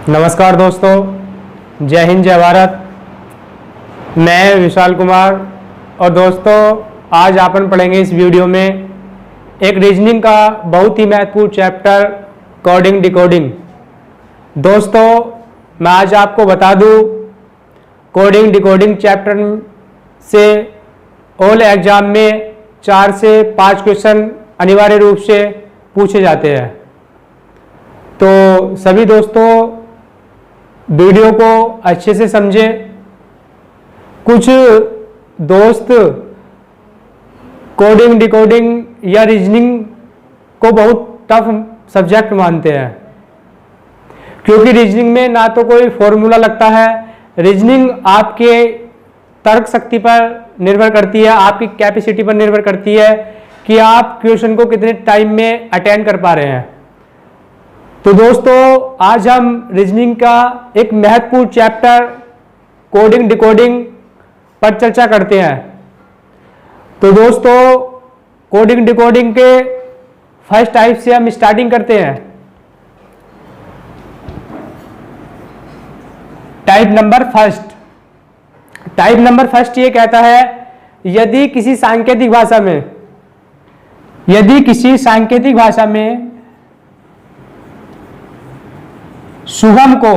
नमस्कार दोस्तों, जय हिंद जय भारत। मैं विशाल कुमार और दोस्तों आज अपन पढ़ेंगे इस वीडियो में एक रीजनिंग का बहुत ही महत्वपूर्ण चैप्टर कोडिंग डिकोडिंग। दोस्तों मैं आज आपको बता दूं कोडिंग डिकोडिंग चैप्टर से ऑल एग्जाम में 4 से 5 क्वेश्चन अनिवार्य रूप से पूछे जाते हैं। तो सभी दोस्तों वीडियो को अच्छे से समझे। कुछ दोस्त कोडिंग डिकोडिंग या रीजनिंग को बहुत टफ सब्जेक्ट मानते हैं, क्योंकि रीजनिंग में ना तो कोई फॉर्मूला लगता है। रीजनिंग आपके तर्क शक्ति पर निर्भर करती है, आपकी कैपेसिटी पर निर्भर करती है कि आप क्वेश्चन को कितने टाइम में अटेंड कर पा रहे हैं। तो दोस्तों आज हम रीजनिंग का एक महत्वपूर्ण चैप्टर कोडिंग डिकोडिंग पर चर्चा करते हैं। तो दोस्तों कोडिंग डिकोडिंग के फर्स्ट टाइप से हम स्टार्टिंग करते हैं। टाइप नंबर फर्स्ट ये कहता है यदि किसी सांकेतिक भाषा में शुभम को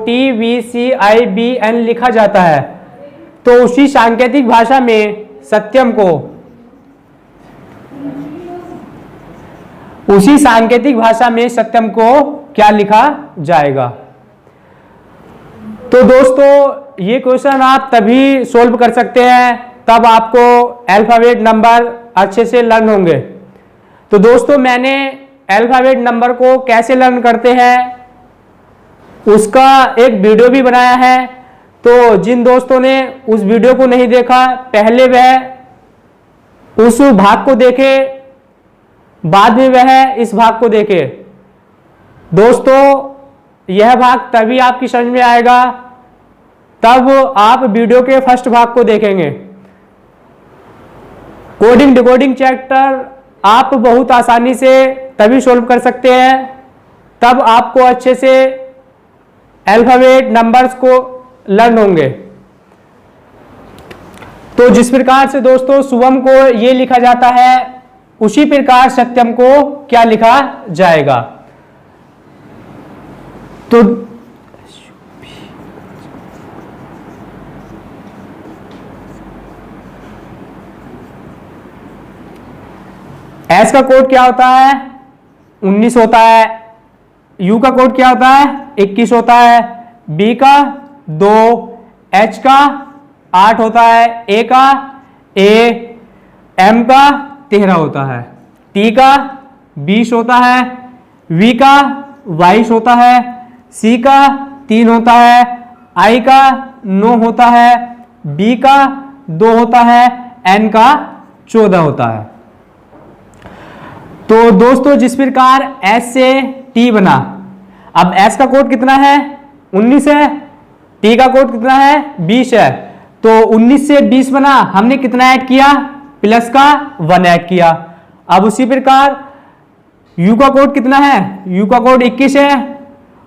TVCIBN लिखा जाता है तो उसी सांकेतिक भाषा में सत्यम को क्या लिखा जाएगा। तो दोस्तों ये क्वेश्चन आप तभी सोल्व कर सकते हैं तब आपको अल्फाबेट नंबर अच्छे से लर्न होंगे। तो दोस्तों मैंने अल्फाबेट नंबर को कैसे लर्न करते हैं उसका एक वीडियो भी बनाया है। तो जिन दोस्तों ने उस वीडियो को नहीं देखा पहले वह उस भाग को देखे, बाद में वह इस भाग को देखे। दोस्तों यह भाग तभी आपकी समझ में आएगा तब आप वीडियो के फर्स्ट भाग को देखेंगे। कोडिंग डिकोडिंग चैप्टर आप बहुत आसानी से तभी सॉल्व कर सकते हैं तब आपको अच्छे से अल्फाबेट नंबर्स को लर्न होंगे। तो जिस प्रकार से दोस्तों शुभम को ये लिखा जाता है उसी प्रकार सत्यम को क्या लिखा जाएगा। तो एस का कोड क्या होता है 19 होता है, यू का कोड क्या होता है 21 होता है, बी का 2, एच का 8 होता है, ए का एम का 13 होता है, टी का 20 होता है, वी का 22 होता है, सी का 3 होता है, आई का 9 होता है, बी का 2 होता है, एन का 14 होता है। तो दोस्तों जिस प्रकार एस से टी बना, अब एस का कोड कितना है 19 है, टी का कोड कितना है 20 है, तो 19 से 20 बना, हमने कितना ऐड किया प्लस का 1 ऐड किया। अब उसी प्रकार यू का कोड कितना है, यू का कोड 21 है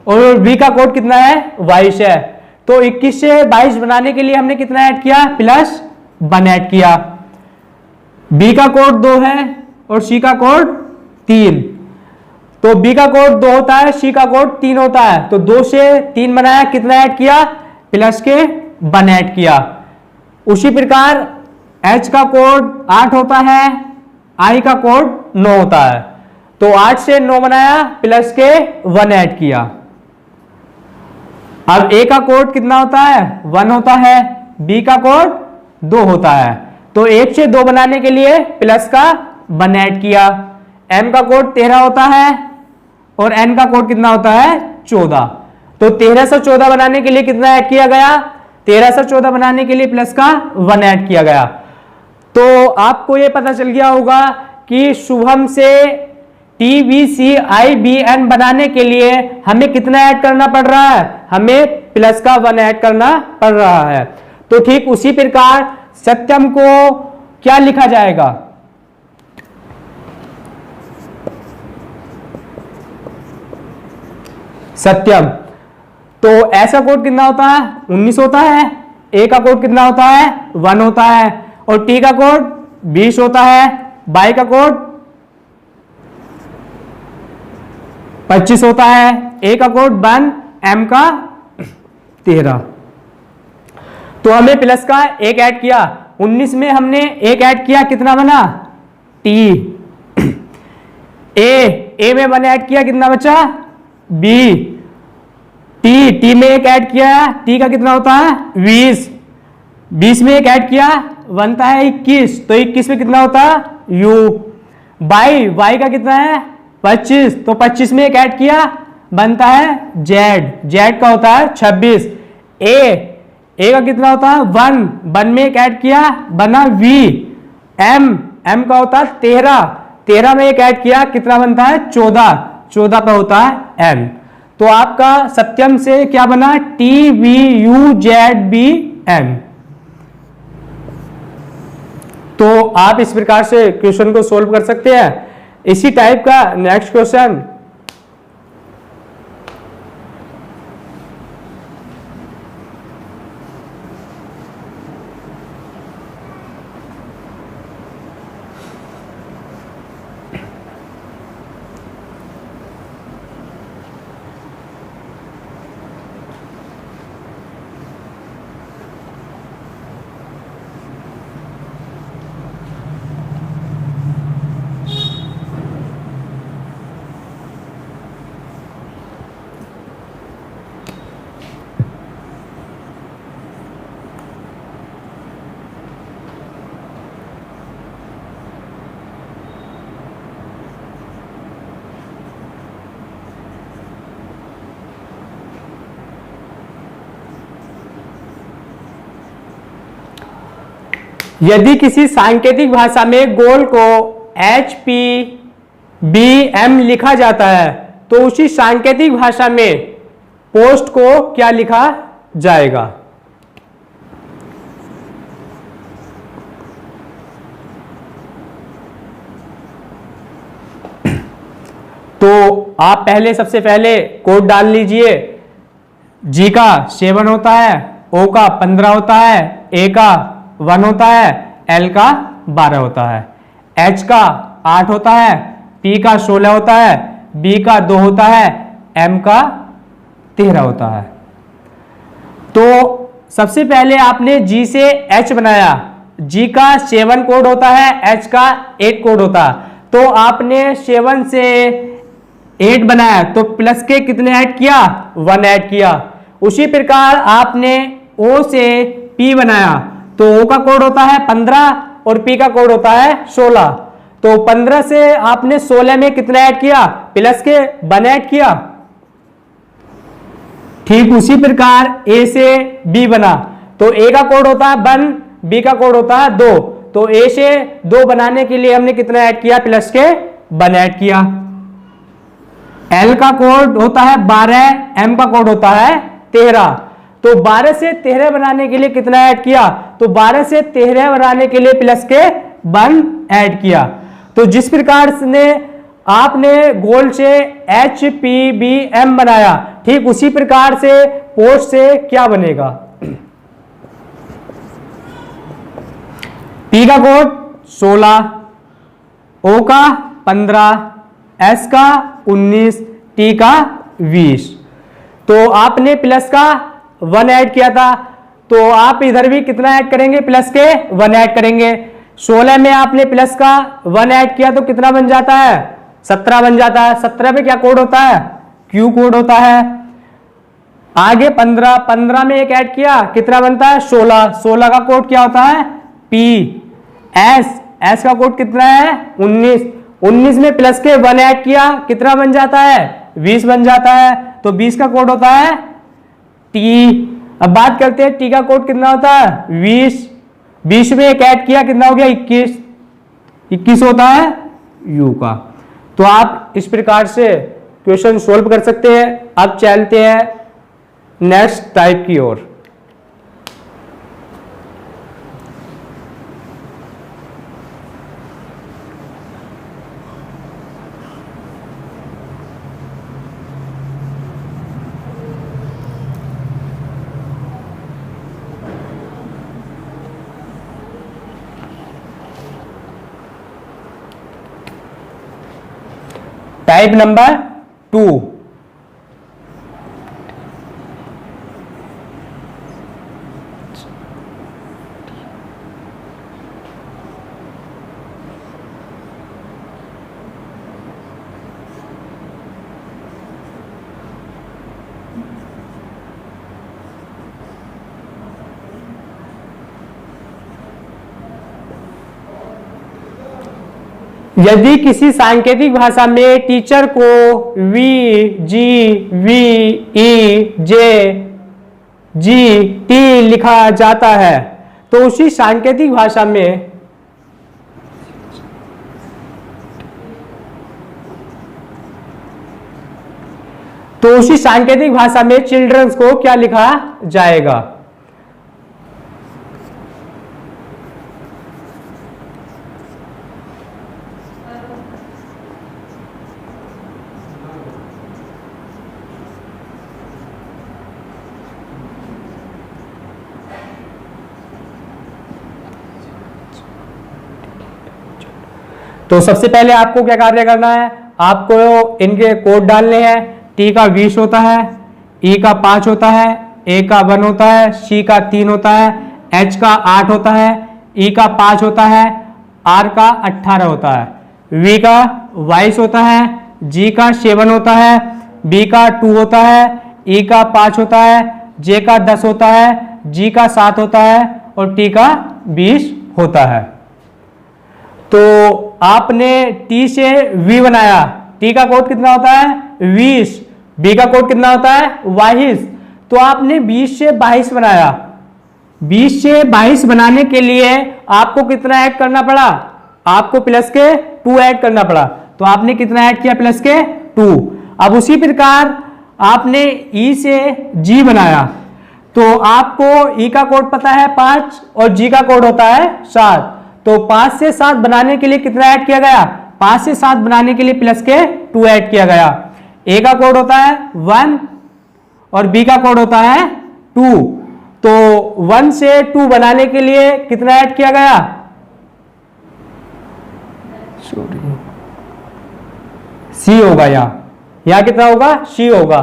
और वी का कोड कितना है 22 है, तो 21 से 22 बनाने के लिए हमने कितना ऐड किया प्लस 1 ऐड किया। बी का कोड 2 है और सी का कोड 3, तो बी का कोड 2 होता है, सी का कोड 3 होता है, तो 2 से 3 बनाया, कितना ऐड किया प्लस के 1 ऐड किया। उसी प्रकार एच का कोड 8 होता है, आई का कोड 9 होता है, तो 8 से 9 बनाया प्लस के 1 ऐड किया। अब ए का कोड कितना होता है 1 होता है, बी का कोड 2 होता है, तो 1 से 2 बनाने के लिए प्लस का 1 ऐड किया। एम का कोड 13 होता है और एन का कोड कितना होता है 14, तो 13 से 14 बनाने के लिए कितना ऐड किया गया 13 से 14 बनाने के लिए प्लस का 1 ऐड किया गया। तो आपको यह पता चल गया होगा कि शुभम से TVCIBN बनाने के लिए हमें कितना ऐड करना पड़ रहा है, हमें प्लस का 1 ऐड करना पड़ रहा है। तो ठीक उसी प्रकार सत्यम को क्या लिखा जाएगा, सत्यम। तो एस का कोड कितना होता है, 19 होता है। ए का कोड कितना होता है, 1 होता है। और टी का कोड 20 होता है। बाई का कोड 25 होता है। ए का कोड 1, एम का 13। तो हमें प्लस का एक ऐड किया, 19 में हमने एक ऐड किया, कितना बना, टी। ए में 1 ऐड किया, कितना बचा, बी। टी में एक ऐड किया, टी का कितना होता है, 20 में एक ऐड किया, बनता है 21। तो 21 में कितना होता है, यू। वाई का कितना है, 25। तो 25 में एक ऐड किया, बनता है जेड का होता है 26। ए का कितना होता है, 1 में एक ऐड किया, बना वी। एम का होता है 13 में एक ऐड किया, कितना बनता है, 14 का होता है एन। तो आपका सत्यम से क्या बना, TVUZBN। तो आप इस प्रकार से क्वेश्चन को सोल्व कर सकते हैं। इसी टाइप का नेक्स्ट क्वेश्चन, यदि किसी सांकेतिक भाषा में गोल को HPBM लिखा जाता है तो उसी सांकेतिक भाषा में पोस्ट को क्या लिखा जाएगा। तो आप सबसे पहले कोड डाल लीजिए। जी का 7 होता है, ओ का 15 होता है, ए का 1 होता है, एल का 12 होता है, एच का 8 होता है, पी का 16 होता है, बी का 2 होता है, एम का 13 होता है। तो सबसे पहले आपने जी से एच बनाया। जी का 7 कोड होता है, एच का 8 कोड होता है। तो आपने 7 से 8 बनाया तो प्लस के कितने ऐड किया, 1 ऐड किया। उसी प्रकार आपने ओ से पी बनाया तो ओ का कोड होता है 15 और पी का कोड होता है 16। तो 15 से आपने 16 में कितना ऐड किया, प्लस के 1 ऐड किया। ठीक उसी प्रकार ए से बी बना तो ए का कोड होता है 1, बी का कोड होता है 2। तो ए से 2 बनाने के लिए हमने कितना ऐड किया, प्लस के 1 ऐड किया। एल का कोड होता है 12, एम का कोड होता है 13। तो 12 से 13 बनाने के लिए कितना ऐड किया, तो 12 से 13 बनाने के लिए प्लस के 1 ऐड किया। तो जिस प्रकार से आपने गोल से HPBM बनाया, ठीक उसी प्रकार से पोस्ट से क्या बनेगा, पी का कोड 16, ओ का 15, एस का 19, टी का 20। तो आपने प्लस का 1 ऐड किया था तो आप इधर भी कितना ऐड करेंगे, प्लस के 1 ऐड करेंगे। 16 में आपने प्लस का 1 ऐड किया तो कितना बन जाता है, 17 बन जाता है। 17 में क्या कोड होता है, क्यू कोड होता है। आगे 15 में एक ऐड किया, कितना बनता है, 16 का कोड क्या होता है, पी। एस का कोड कितना है, 19 में प्लस के 1 ऐड किया, कितना बन जाता है, 20 बन जाता है। तो 20 का कोड होता है टी। अब बात करते हैं टी का कोड कितना होता है, 20 में एक ऐड किया, कितना हो गया, 21 होता है यू का। तो आप इस प्रकार से क्वेश्चन सोल्व कर सकते हैं। अब चलते हैं नेक्स्ट टाइप की ओर। टाइप नंबर 2, यदि किसी सांकेतिक भाषा में टीचर को we ji V E J G T लिखा जाता है तो उसी सांकेतिक भाषा में चिल्ड्रंस को क्या लिखा जाएगा? तो सबसे पहले आपको क्या कार्य करना है, आपको इनके कोड डालने हैं। टी का 20 होता है, ई का 5 होता है, ए का 1 होता है, सी का 3 होता है, एच का 8 होता है, ई का 5 होता है, आर का 18 होता है, वी का 22 होता है, जी का 7 होता है, बी का 2 होता है, ई का 5 होता है, जे का 10 होता है, जी का 7 होता है और टी का 20 होता है। तो आपने टी से वी बनाया, टी का कोड कितना होता है 20, बी का कोड कितना होता है 22, तो आपने 20 से 22 बनाया। 20 से 22 बनाने के लिए आपको कितना ऐड करना पड़ा, आपको प्लस के 2 ऐड करना पड़ा। तो आपने कितना ऐड किया प्लस के 2। अब उसी प्रकार आपने ई से जी बनाया, तो आपको ई का कोड पता है 5 और जी का कोड होता है 7। तो 5 से 7 बनाने के लिए कितना ऐड किया गया, 5 से 7 बनाने के लिए प्लस के 2 ऐड किया गया। ए का कोड होता है 1 और बी का कोड होता है 2। तो 1 से 2 बनाने के लिए कितना ऐड किया गया, सी होगा, यहां कितना होगा सी होगा।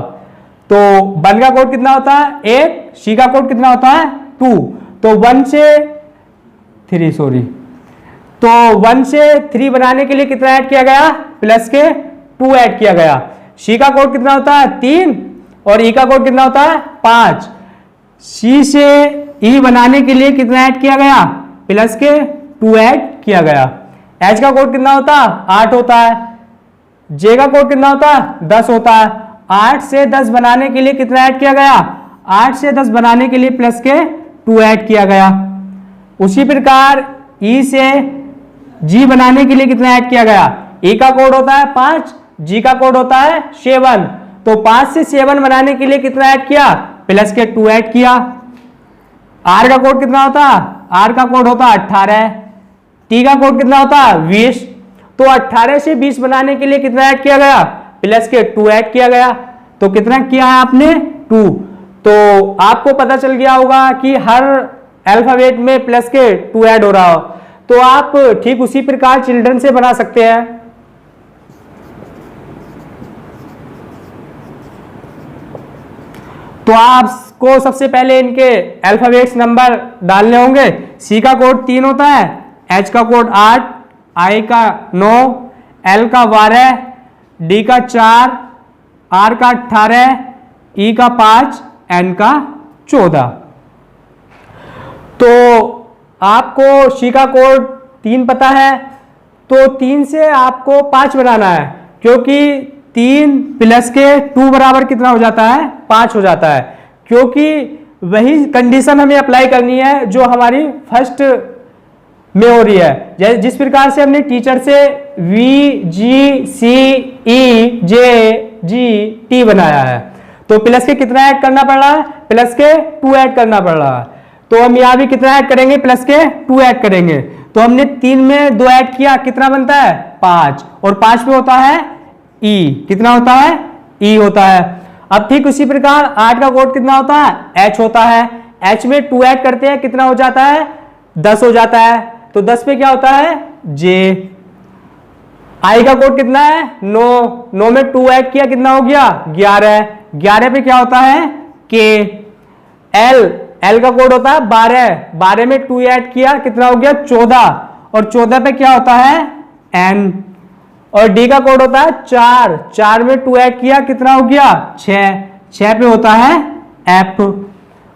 तो 1 का कोड कितना होता है 1, सी का कोड कितना होता है 2। तो 1 से 3 बनाने के लिए कितना ऐड किया गया, प्लस के 2 ऐड किया गया। सी का कोड कितना होता है 3 और ई का कोड कितना होता है 5। सी से ई बनाने के लिए कितना ऐड किया गया, प्लस के 2 ऐड किया गया। एच का कोड कितना होता है 8 होता है, जे का कोड कितना होता है 10 होता है। 8 से 10 बनाने के लिए कितना ऐड किया गया, 8 से 10 बनाने के लिए प्लस के 2 ऐड किया गया। उसी प्रकार ई से जी बनाने के लिए कितना ऐड किया गया, ई का कोड होता है 5, जी का कोड होता है 7। तो 5 से 7 बनाने के लिए कितना ऐड किया, प्लस के 2 ऐड किया। आर का कोड कितना होता है, आर का कोड होता है 18। टी का कोड कितना होता है 20। तो 18 से 20 बनाने के लिए कितना ऐड किया गया, प्लस के 2 ऐड किया गया। तो कितना किया है आपने 2। तो आपको पता चल गया होगा कि हर अल्फाबेट में प्लस के 2 ऐड हो रहा हो। तो आप ठीक उसी प्रकार चिल्ड्रन से बना सकते हैं। तो आपको सबसे पहले इनके अल्फाबेट्स नंबर डालने होंगे। सी का कोड 3 होता है, एच का कोड 8, आई का 9, एल का 12, डी का 4, आर का 18, ई का 5, एन का 14। तो आपको सी का कोड 3 पता है, तो 3 से आपको 5 बनाना है, क्योंकि 3 प्लस के 2 बराबर कितना हो जाता है 5 हो जाता है। क्योंकि वही कंडीशन हमें अप्लाई करनी है जो हमारी फर्स्ट में हो रही है। जिस प्रकार से हमने टीचर से we ji C E J G T बनाया है, तो प्लस के कितना ऐड करना पड़ रहा है, प्लस के 2 ऐड करना पड़ रहा है। तो हम यहां भी कितना ऐड करेंगे, प्लस के 2 ऐड करेंगे। तो हमने 3 में 2 ऐड किया, कितना बनता है 5, और 5 में होता है ई, कितना होता है ई होता है। अब ठीक उसी प्रकार 8 का कोड कितना होता है एच होता है, एच में 2 ऐड करते हैं, कितना हो जाता है 10 हो जाता है। तो 10 पे क्या होता है जे। आई का कोड कितना है 9, 9 में 2 ऐड किया, कितना हो गया 11, 11 पे क्या होता है के। एल का कोड होता है 12, 12 में 2 ऐड किया, कितना हो गया 14, और 14 पे क्या होता है एन। और डी का कोड होता है 4, 4 में 2 ऐड किया, कितना हो गया 6, 6 पे होता है एफ।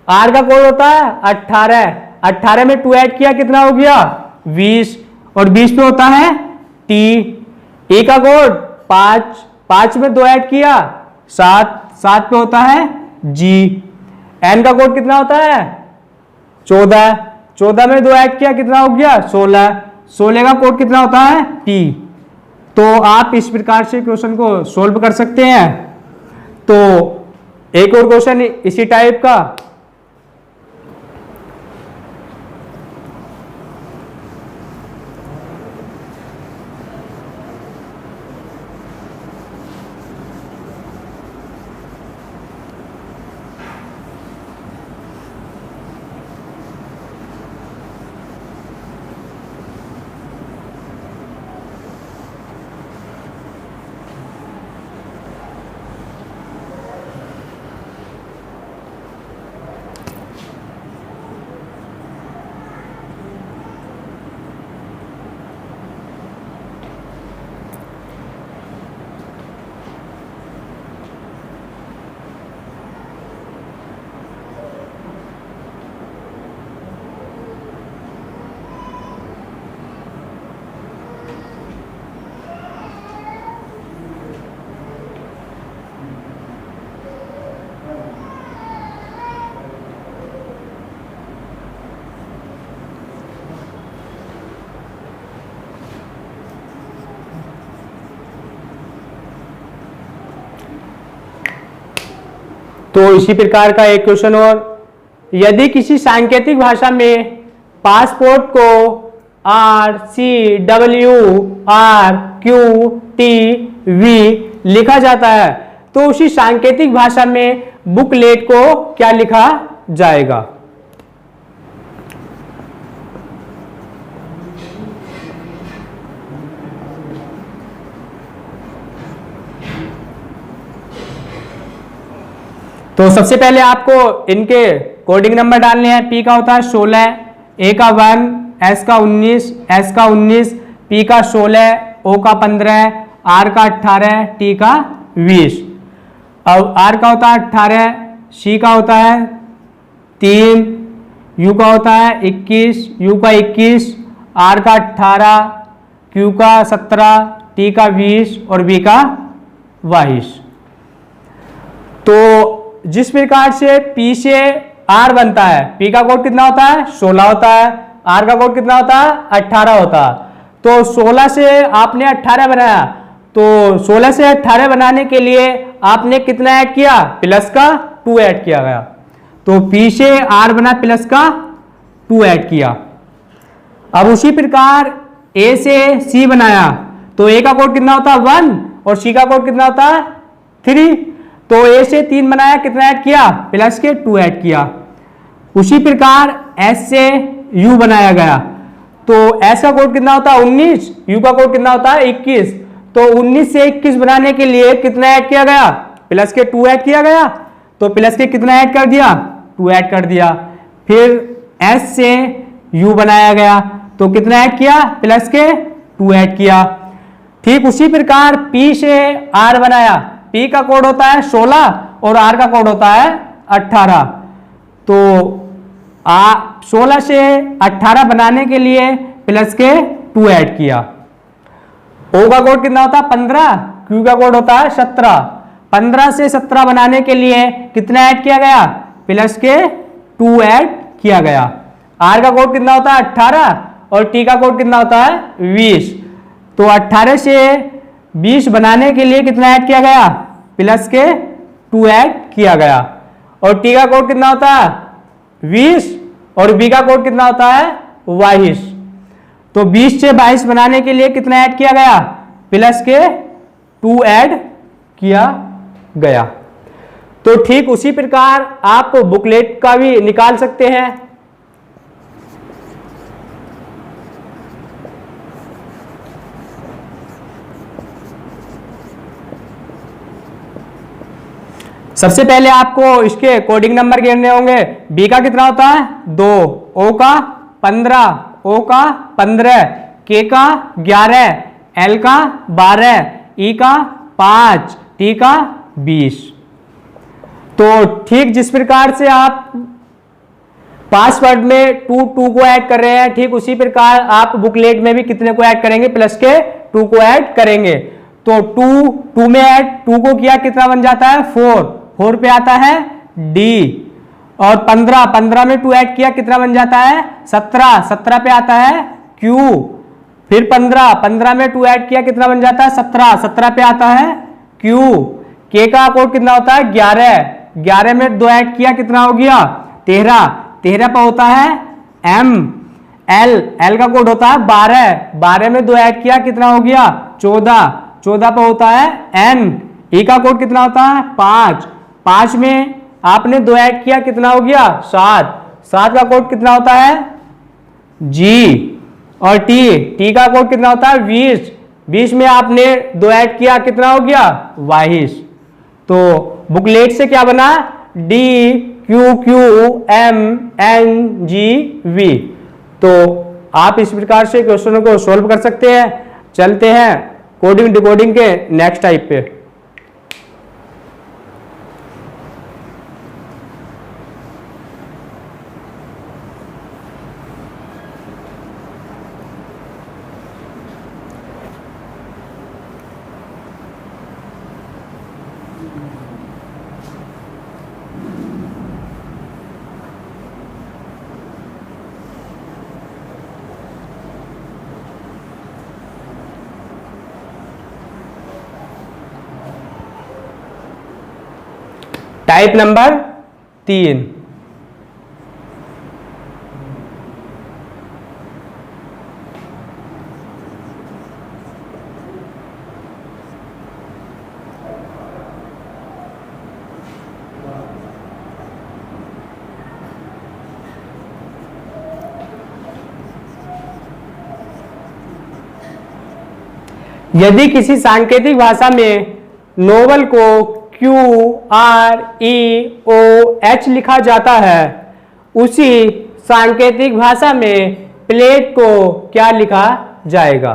आर का कोड होता है 18, 18 में 2 ऐड किया, कितना हो गया 20, और 20 पे होता है टी। ए का कोड 5, 5 में 2 ऐड किया 7, 7 पे होता है जी। एन का कोड कितना होता है 14, 14 में 2 ऐड किया, कितना हो गया 16, 16 का कोड कितना होता है टी। तो आप इस प्रकार से क्वेश्चन को सोल्व कर सकते हैं। तो एक और क्वेश्चन इसी टाइप का, तो इसी प्रकार का एक क्वेश्चन और, यदि किसी सांकेतिक भाषा में पासपोर्ट को R C W R Q T V लिखा जाता है, तो उसी सांकेतिक भाषा में बुकलेट को क्या लिखा जाएगा। तो सबसे पहले आपको इनके कोडिंग नंबर डालने हैं। पी का होता है 16, ए का 1, एस का 19, एस का 19, पी का 16, ओ का 15, आर का 18, टी का 20। अब आर का होता है 18, सी का होता है 3, यू का होता है 21, यू का 21, आर का 18, क्यू का 17, टी का 20 और बी का 22। तो जिस प्रकार से P से R बनता है, P का कोड कितना होता है 16 होता है, R का कोड कितना होता है 18 होता है। तो 16 से आपने 18 बनाया, तो 16 से 18 बनाने के लिए आपने कितना ऐड किया, प्लस का 2 ऐड किया गया। तो P से R बना, प्लस का 2 ऐड किया। अब उसी प्रकार A से C बनाया, तो A का कोड कितना होता है 1 और C का कोड कितना होता है 3। तो A से 3 बनाया, कितना ऐड किया, प्लस के 2 ऐड किया। उसी प्रकार S से U बनाया गया, तो S का कोड कितना होता है 19, U का कोड कितना होता है 21। तो 19 से 21 बनाने के लिए कितना ऐड किया गया, प्लस के 2 ऐड किया गया। तो प्लस के कितना ऐड कर दिया, 2 ऐड कर दिया। फिर S से U बनाया गया, तो कितना ऐड किया, प्लस के 2 ऐड किया। ठीक उसी प्रकार P से R बनाया, P का कोड होता है 16 और R का कोड होता है 18। तो 16 से 18 बनाने के लिए प्लस के 2 ऐड किया। O का कोड कितना होता है 15, Q का कोड होता है 17। 15 से 17 बनाने के लिए कितना ऐड किया गया, प्लस के 2 ऐड किया गया। R का कोड कितना होता है 18 और T का कोड कितना होता है 20। तो 18 से 20 बनाने के लिए कितना ऐड किया गया, प्लस के 2 ऐड किया गया। और टी का कोड कितना होता है 20 और बी का कोड कितना होता है 22। तो 20 से 22 बनाने के लिए कितना ऐड किया गया, प्लस के 2 ऐड किया गया। तो ठीक उसी प्रकार आप बुकलेट का भी निकाल सकते हैं। सबसे पहले आपको इसके कोडिंग नंबर गिनने होंगे। बी का कितना होता है 2, ओ का 15, ओ का 15, के का 11, एल का 12, ई का 5, टी का 20। तो ठीक जिस प्रकार से आप पासवर्ड में 2 को ऐड कर रहे हैं, ठीक उसी प्रकार आप बुकलेट में भी कितने को ऐड करेंगे, प्लस के 2 को ऐड करेंगे। तो 2 में ऐड 2 को किया कितना बन जाता है 4 पे आता है डी। और 15 में 2 ऐड किया कितना बन जाता है 17 पे आता है क्यू। फिर 15 में 2 ऐड किया कितना बन जाता है 17 पे आता है क्यू। के का कोड कितना होता है 11 में 2 ऐड किया कितना हो गया 13 पे होता है एम। एल का कोड होता है 12 में 2 ऐड किया कितना हो गया 14 पे होता है एन। ई का कोड कितना होता है 5 में आपने 2 ऐड किया कितना हो गया 7 का कोड कितना होता है जी। और टी का कोड कितना होता है 20 में आपने 2 ऐड किया कितना हो गया 22। तो बुकलेट से क्या बना D Q M N G V. तो आप इस प्रकार से क्वेश्चनों को सोल्व कर सकते हैं। चलते हैं कोडिंग डिकोडिंग के नेक्स्ट टाइप पे। टाइप नंबर 3, यदि किसी सांकेतिक भाषा में नोवेल को QREOH लिखा जाता है, उसी सांकेतिक भाषा में प्लेट को क्या लिखा जाएगा।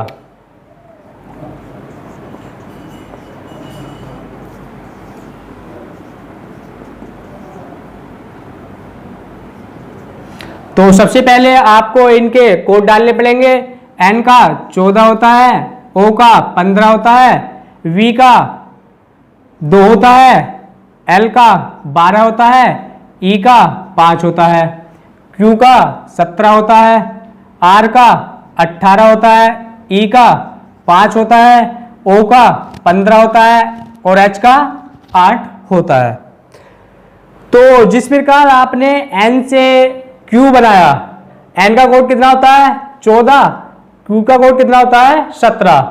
तो सबसे पहले आपको इनके कोड डालने पड़ेंगे। एन का 14 होता है, ओ का 15 होता है, वी का 2 होता है, एल का 12 होता है, ई का 5 होता है, क्यू का 17 होता है, आर का 18 होता है, ई का 5 होता है, ओ का 15 होता है और एच का 8 होता है। तो जिस प्रकार आपने एन से क्यू बनाया, एन का कोड कितना होता है 14, क्यू का कोड कितना होता है 17।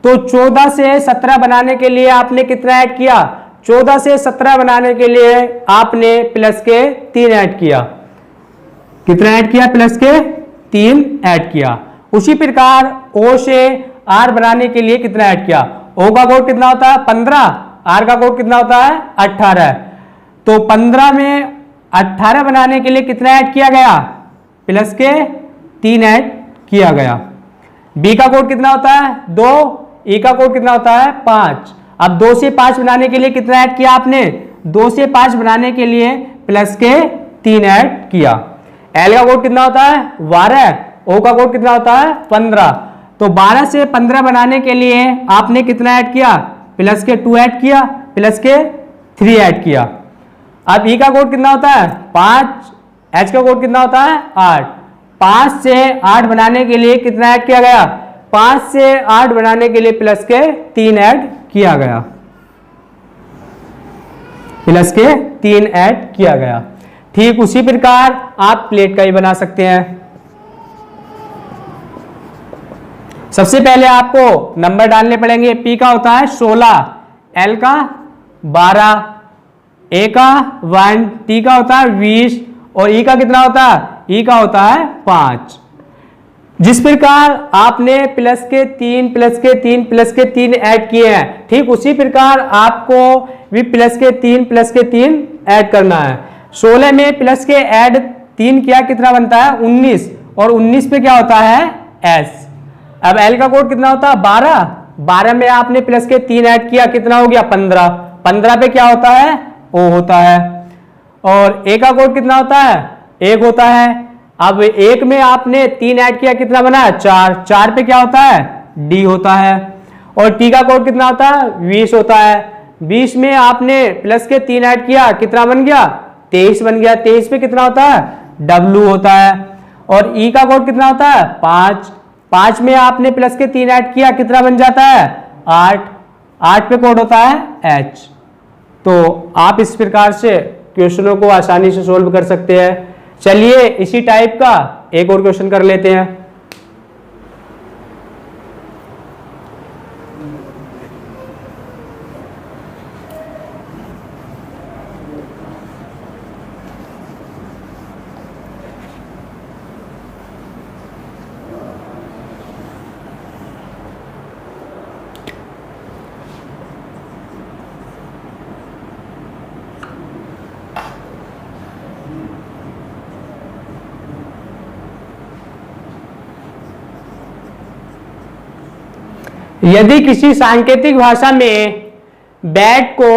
तो 14 से 17 बनाने के लिए आपने कितना ऐड किया, 14 से 17 बनाने के लिए आपने प्लस के 3 ऐड किया। कितना ऐड किया, प्लस के 3 ऐड किया। उसी प्रकार ओ से आर बनाने के लिए कितना ऐड किया, ओ का कोड कितना होता है 15, आर का कोड कितना होता है 18। तो 15 में 18 बनाने के लिए कितना ऐड किया गया, प्लस के 3 ऐड किया गया। बी का कोड कितना होता है 2, ई का कोड कितना होता है 5। अब 2 से 5 बनाने के लिए कितना ऐड किया आपने, 2 से 5 बनाने के लिए प्लस के 3 ऐड किया। एल का कोड कितना होता है 12, ओ का कोड कितना होता है 15। तो 12 से 15 बनाने के लिए आपने कितना ऐड किया, प्लस के 2 ऐड किया, प्लस के 3 ऐड किया। अब ई का कोड कितना होता है 5, एच का कोड कितना होता है 8। 5 से 8 बनाने के लिए कितना ऐड किया गया, 5 से 8 बनाने के लिए प्लस के 3 ऐड किया गया, प्लस के 3 ऐड किया गया। ठीक उसी प्रकार आप प्लेट का ही बना सकते हैं। सबसे पहले आपको नंबर डालने पड़ेंगे। P का होता है 16, L का 12, A का 1, T का होता है 20 और E का कितना होता है? E का होता है 5। जिस प्रकार आपने प्लस के 3 प्लस के 3 प्लस के 3 ऐड किए हैं, ठीक उसी प्रकार आपको भी प्लस के 3 प्लस के 3 ऐड करना है। 16 में प्लस के ऐड 3 किया, कितना बनता है? 19 और 19 पे क्या होता है? S। अब L का कोड कितना होता है? 12। 12 में आपने प्लस के 3 ऐड किया, कितना हो गया? 15। 15 पे क्या होता है? O होता है। और A का कोड कितना होता है? 1 होता है। अब 1 में आपने 3 ऐड किया, कितना बना? 4। 4 पे क्या होता है? D होता है। और T का कोड कितना होता है? 20 होता है। 20 में आपने प्लस के 3 ऐड किया, कितना बन गया? 23 बन गया। 23 पे कितना होता है? W होता है। और E का कोड कितना होता है? 5। 5 में आपने प्लस के 3 ऐड किया, कितना बन जाता है? 8। 8 पे कोड होता है H। तो आप इस प्रकार से क्वेश्चनों को आसानी से सोल्व कर सकते हैं। चलिए इसी टाइप का एक और क्वेश्चन कर लेते हैं। यदि किसी सांकेतिक भाषा में बैट को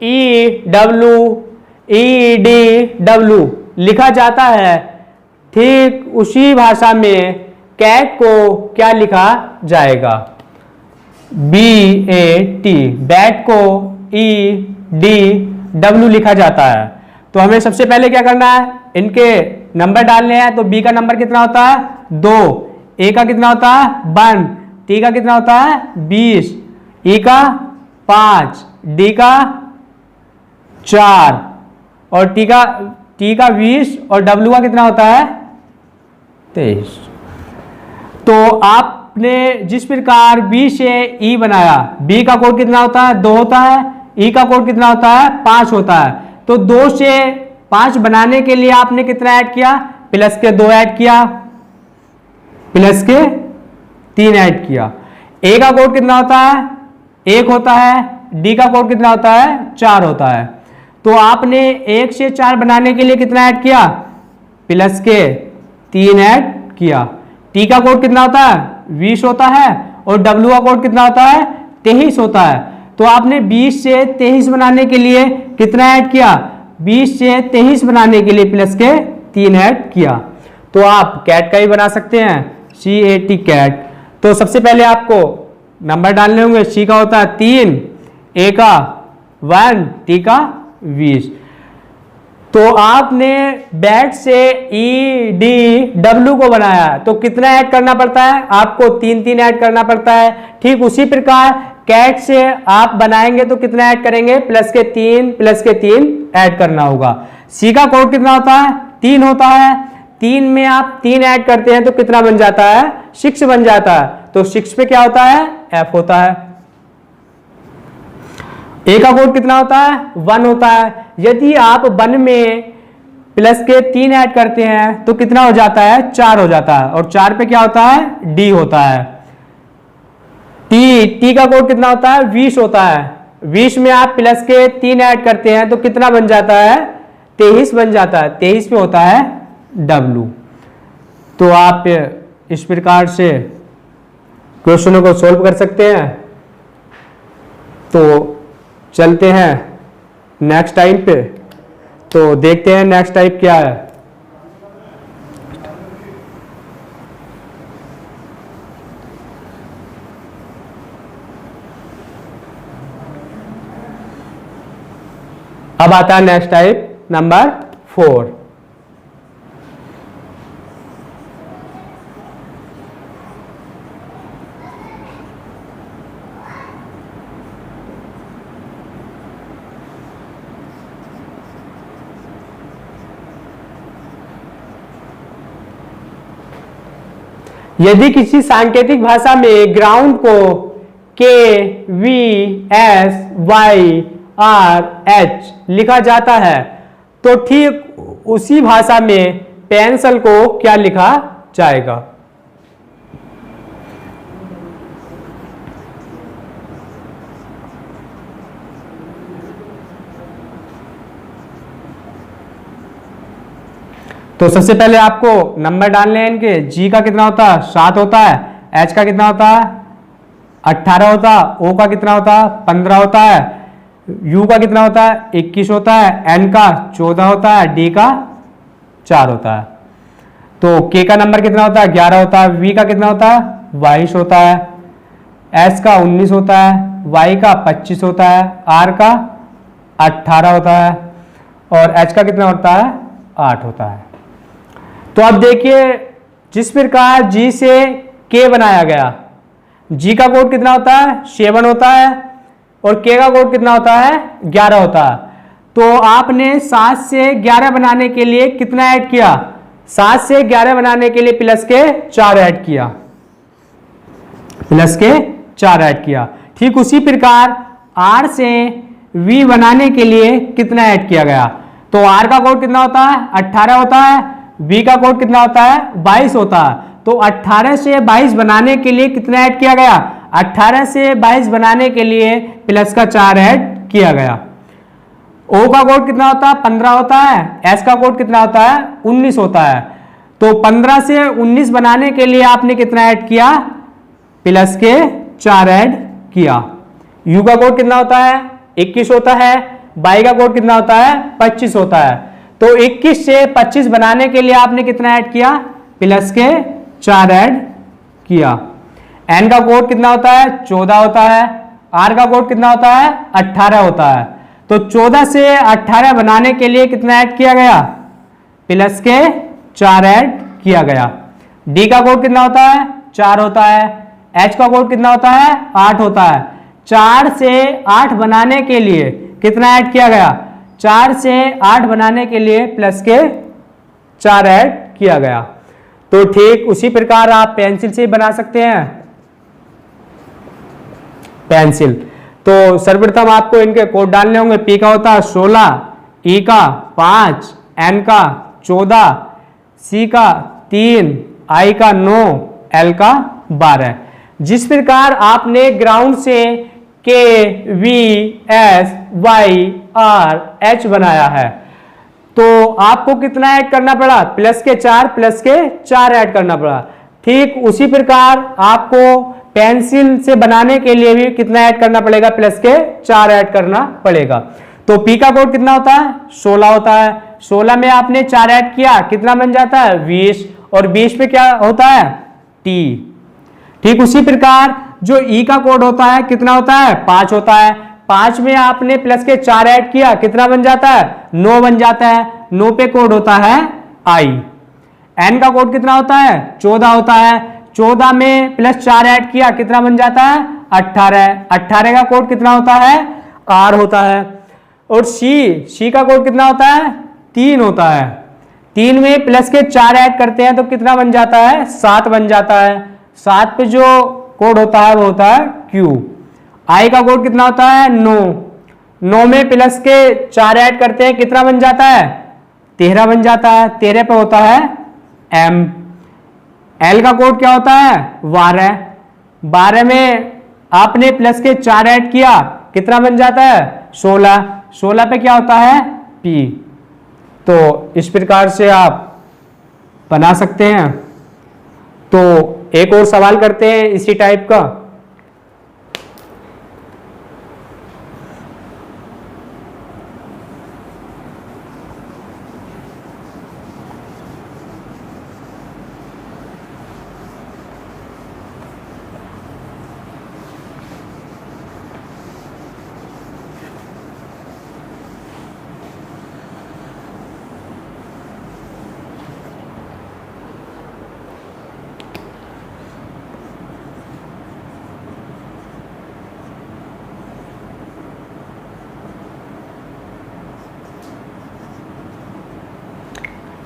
EW लिखा जाता है, ठीक उसी भाषा में कैट को क्या लिखा जाएगा? BAT। बैट को EDW लिखा जाता है। तो हमें सबसे पहले क्या करना है? इनके नंबर डालने हैं। तो B का नंबर कितना होता है? 2। A का कितना होता है? 1। T का कितना होता है? 20। E का 5। D का 4 और T का 20 और W का कितना होता है? 23। तो आपने जिस प्रकार B से E बनाया, B का कोड कितना होता है? 2 होता है। E का कोड कितना होता है? 5 होता है। तो 2 से 5 बनाने के लिए आपने कितना ऐड किया? प्लस के 2 ऐड किया, प्लस के 3 ऐड किया। A का कोड कितना होता है? 1 होता है। D का कोड कितना होता है? 4 होता है। तो आपने 1 से 4 बनाने के लिए कितना ऐड किया? प्लस के 3 ऐड किया। T का कोड कितना होता है? 20 होता है। और W का कोड कितना होता है? 23 होता है। तो आपने 20 से 23 बनाने के लिए कितना ऐड किया? 20 से 23 बनाने के लिए प्लस के 3 ऐड किया। तो आप कैट का ही बना सकते हैं, CAT कैट। तो सबसे पहले आपको नंबर डालने होंगे। C का होता है 3, A का 1, T का 20। तो आपने बैट से EDW को बनाया, तो कितना ऐड करना पड़ता है? आपको 3 ऐड करना पड़ता है। ठीक उसी प्रकार कैट से आप बनाएंगे तो कितना ऐड करेंगे? प्लस के 3 ऐड करना होगा। C का कोड कितना होता है? 3 होता है। 3 में आप 3 ऐड करते हैं तो कितना बन जाता है? 6 बन जाता है। तो 6 पे क्या होता है? F होता है। A का कोड कितना होता है? 1 होता है। यदि आप 1 में प्लस के 3 ऐड करते हैं तो कितना हो जाता है? 4 हो जाता है। और 4 पे क्या होता है? D होता है। T का कोड कितना होता है? 20 होता है। 20 में आप प्लस के 3 ऐड करते हैं तो कितना बन जाता है? 23 बन जाता है। 23 पे होता है W। तो आप इस प्रकार से क्वेश्चनों को सॉल्व कर सकते हैं। तो चलते हैं नेक्स्ट टाइप पे। तो देखते हैं नेक्स्ट टाइप क्या है। अब आता है नेक्स्ट टाइप नंबर 4। यदि किसी सांकेतिक भाषा में ग्राउंड को KVSYRH लिखा जाता है तो ठीक उसी भाषा में पेंसिल को क्या लिखा जाएगा? तो सबसे पहले आपको नंबर डालने हैं इनके। जी का कितना होता है? 7 होता है। एच का कितना होता है? 18 होता है। ओ का कितना होता है? 15 होता है। यू का कितना होता है? 21 होता है। एन का 14 होता है। डी का 4 होता है। तो के का नंबर कितना होता है? 11 होता है। वी का कितना होता है? 22 होता है। एस का 19 होता है। वाई का 25 होता है। आर का 18 होता है। और एच का कितना होता है? 8 होता है। तो अब देखिए, जिस प्रकार जी से के बनाया गया, जी का कोड कितना होता है? 7 होता है और के का कोड कितना होता है? 11 होता है। तो आपने 7 से 11 बनाने के लिए कितना ऐड किया? 7 से 11 बनाने के लिए प्लस के 4 ऐड किया, प्लस के 4 ऐड किया। ठीक उसी प्रकार आर से वी बनाने के लिए कितना ऐड किया गया? तो आर का कोड कितना होता है? 18 होता है। वी का कोड कितना होता है? 22 होता है। तो 18 से 22 बनाने के लिए कितना ऐड किया गया? 18 से 22 बनाने के लिए प्लस का 4 ऐड किया गया। ओ का कोड कितना होता है? 15 होता है। एस का कोड कितना होता है? 19 होता है। तो 15 से 19 बनाने के लिए आपने कितना ऐड किया? प्लस के 4 ऐड किया। यू का कोड कितना होता है? 21 होता है। वाई का कोड कितना होता है? 25 होता है। तो 21 से 25 बनाने के लिए आपने कितना ऐड किया? प्लस के 4 ऐड किया। एन का कोड कितना होता है? 14 होता है। आर का कोड कितना होता है? 18 होता है। तो 14 से 18 बनाने के लिए कितना ऐड किया गया? प्लस के 4 ऐड किया गया। डी का कोड कितना होता है? 4 होता है। एच का कोड कितना होता है? 8 होता है। 4 से 8 बनाने के लिए कितना ऐड किया गया? 4 से 8 बनाने के लिए प्लस के 4 ऐड किया गया। तो ठीक उसी प्रकार आप पेंसिल से बना सकते हैं पेंसिल। तो सर्वप्रथम आपको इनके कोड डालने होंगे। पी का होता है 16, ई का 5, एन का 14, सी का 3, आई का 9, एल का 12। जिस प्रकार आपने ग्राउंड से K V S Y R H बनाया है, तो आपको कितना ऐड करना पड़ा? प्लस के 4 ऐड करना पड़ा। ठीक उसी प्रकार आपको पेंसिल से बनाने के लिए भी कितना ऐड करना पड़ेगा? प्लस के 4 ऐड करना पड़ेगा। तो पी का कोड कितना होता है? 16 होता है। 16 में आपने 4 ऐड किया, कितना बन जाता है? 20। और 20 पे क्या होता है? टी। ठीक उसी प्रकार जो ई का कोड होता है कितना होता है? 5 होता है। 5 में आपने प्लस के 4 ऐड किया, कितना बन जाता है? 9 बन जाता है। 9 पे कोड होता है आई। एन का कोड कितना होता है? 14 होता है। 14 में प्लस 4 ऐड किया, कितना बन जाता है? 18। 18 का कोड कितना होता है? आर होता है। और सी का कोड कितना होता है? 3 होता है। 3 में प्लस के 4 ऐड करते हैं तो कितना बन जाता है? 7 बन जाता है। 7 पे जो कोड होता है वो होता है क्यू। आई का कोड कितना होता है? 9। 9 में प्लस के 4 ऐड करते हैं, कितना बन जाता है? 13 बन जाता है। 13 पे होता है एम। एल का कोड क्या होता है? 12। 12 में आपने प्लस के 4 ऐड किया, कितना बन जाता है? 16। 16 पे क्या होता है? पी। तो इस प्रकार से आप बना सकते हैं। तो एक और सवाल करते हैं इसी टाइप का।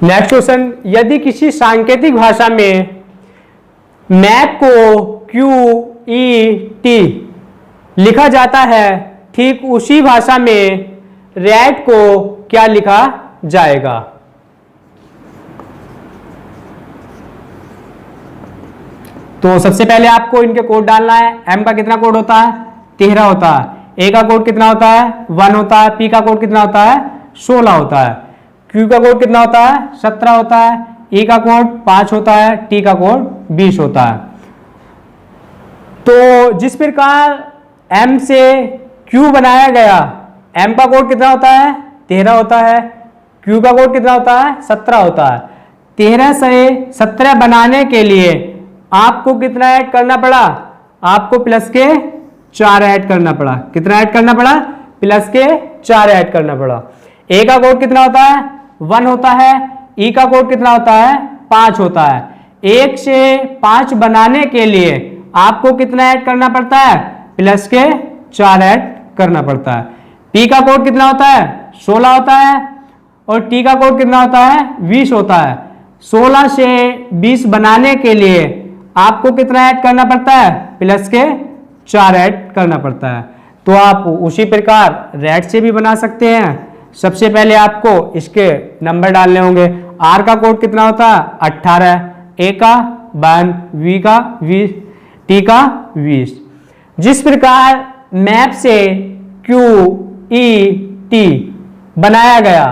नेक्स्ट क्वेश्चन, यदि किसी सांकेतिक भाषा में मैप को क्यू ई टी लिखा जाता है, ठीक उसी भाषा में रैट को क्या लिखा जाएगा? तो सबसे पहले आपको इनके कोड डालना है। एम का कितना कोड होता है? 13 होता है। ए का कोड कितना होता है? 1 होता है। पी का कोड कितना होता है? 16 होता है। क्यू का कोड कितना होता है? 17 होता है। ई का कोड 5 होता है। टी का कोड 20 होता है। तो जिस प्रकार एम से क्यू बनाया गया, एम का कोड कितना होता है? 13 होता है। क्यू का कोड कितना होता है? 17 होता है। 13 से 17 बनाने के लिए आपको कितना ऐड करना पड़ा? आपको प्लस के 4 ऐड करना पड़ा। कितना ऐड करना पड़ा? प्लस के 4 ऐड करना पड़ा। ए का कोड कितना होता है? 1 होता है। ई का कोड कितना होता है? 5 होता है। 1 से 5 बनाने के लिए आपको कितना ऐड करना पड़ता है? प्लस के 4 ऐड करना पड़ता है। पी का कोड कितना होता है? 16 होता है। और टी का कोड कितना होता है? 20 होता है। 16 से 20 बनाने के लिए आपको कितना ऐड करना पड़ता है? प्लस के 4 ऐड करना पड़ता है। तो आप उसी प्रकार रैट से भी बना सकते हैं। सबसे पहले आपको इसके नंबर डालने होंगे। आर का कोड कितना होता है? 18, ए का 52, वी का 20, टी का 20। जिस प्रकार मैप से क्यू ई टी बनाया गया,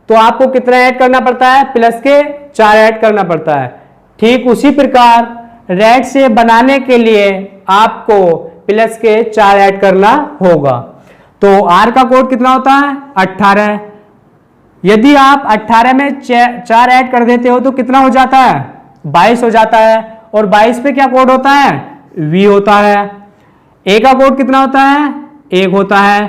तो आपको कितना ऐड करना पड़ता है? प्लस के 4 ऐड करना पड़ता है। ठीक उसी प्रकार रैट से बनाने के लिए आपको प्लस के 4 ऐड करना होगा। तो आर का कोड कितना होता है? 18। यदि आप 18 में 4 ऐड कर देते हो तो कितना हो जाता है? 22 हो जाता है। और 22 पे क्या कोड होता है? वी होता है। ए का कोड कितना होता है? 1 होता है।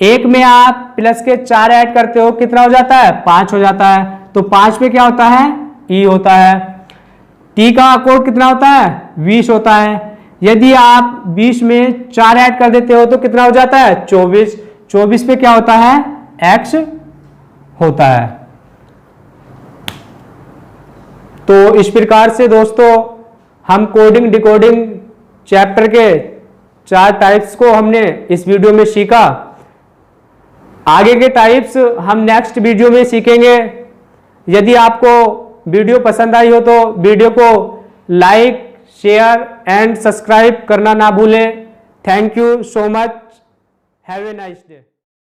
1 में आप प्लस के 4 ऐड करते हो, कितना हो जाता है? 5 हो जाता है। तो 5 पे क्या होता है? ई होता है। टी का कोड कितना होता है? 20 होता है। यदि आप 20 में 4 ऐड कर देते हो तो कितना हो जाता है? 24। 24 पे क्या होता है? एक्स होता है। तो इस प्रकार से दोस्तों हम कोडिंग डिकोडिंग चैप्टर के 4 टाइप्स को हमने इस वीडियो में सीखा। आगे के टाइप्स हम नेक्स्ट वीडियो में सीखेंगे। यदि आपको वीडियो पसंद आई हो तो वीडियो को लाइक, शेयर एंड सब्सक्राइब करना ना भूलें। Thank you so much. Have a nice day.